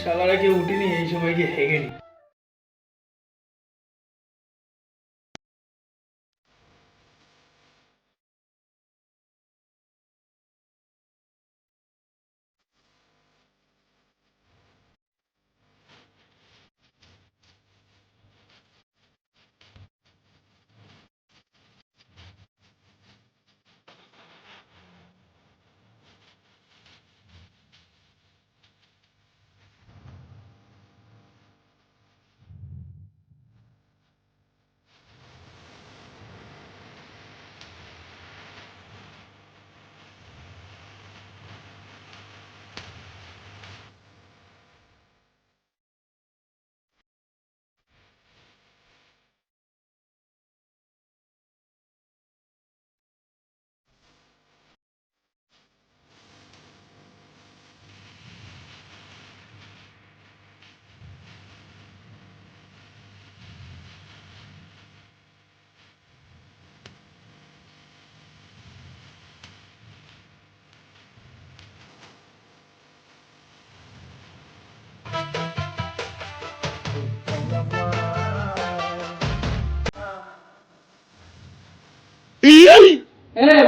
শালারা কেউ উঠিনি, এই সময় গিয়ে হেগে নি।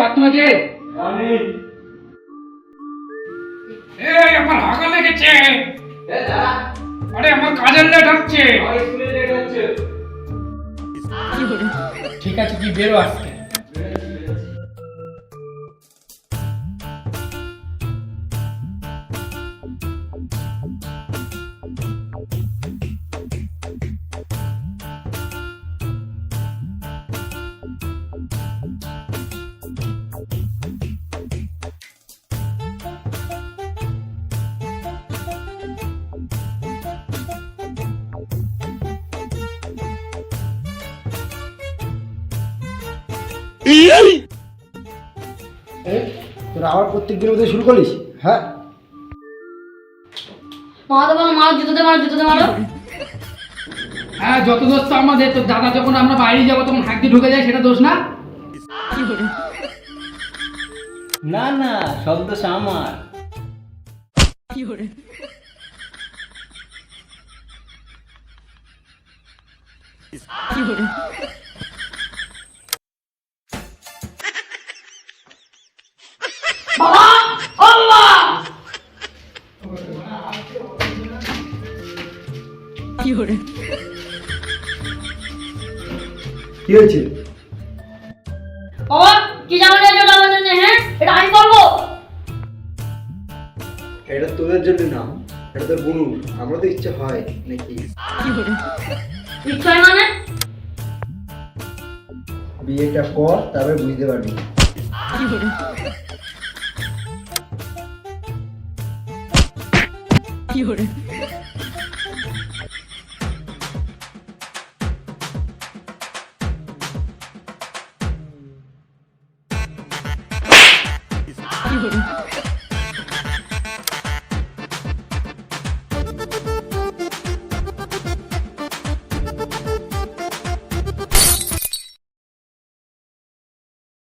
বাথরুমে কে? আমার হাগা লেগেছে। আরে আমার কাজের লেট হচ্ছে। ঠিক আছে, কি বেরো আজকে। তোরা আবার প্রত্যেক দিনের মধ্যে শুরু করিস? হ্যাঁ, হ্যাঁ, যত দোষ তো আমাদের। তো দাদা যখন আমরা বাইরে যাবো তখন হাঁক দিয়ে ঢুকে যায়, সেটা দোষ না? না না, সব দোষ আমার। কি হয়েছে? এটা তোদের জন্য না, এটা তোর বোন। আমরা তো ইচ্ছা হয় নাকি? বিয়েটা কর, তারপরে বুঝতে পারবি।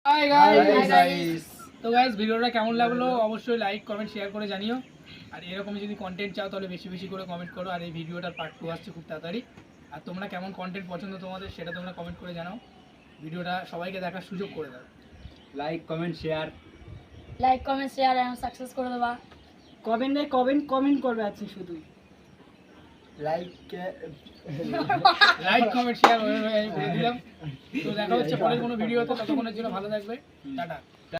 Hi guys. তো গাইস, ভিডিওটা কেমন লাগলো অবশ্যই লাইক কমেন্ট শেয়ার করে জানিও। আর এরকমই যদি কন্টেন্ট চাও তাহলে বেশি বেশি করে কমেন্ট করো। আর এই ভিডিওটার পার্ট 2 আসছে খুব তাড়াতাড়ি। আর তোমরা কেমন কন্টেন্ট পছন্দ তোমাদের, সেটা তোমরা কমেন্ট করে জানাও। ভিডিওটা সবাইকে দেখার সুযোগ করে দাও। লাইক কমেন্ট শেয়ার সাকসেস করে দেবা। কমেন্ট করবে আছে শুধু। লাইক লাইক কমেন্ট শেয়ার বলে দিলাম। তো দেখা হচ্ছে পরের কোনো ভিডিওতে। ততক্ষণের জন্য ভালো থাকবে। টাটা।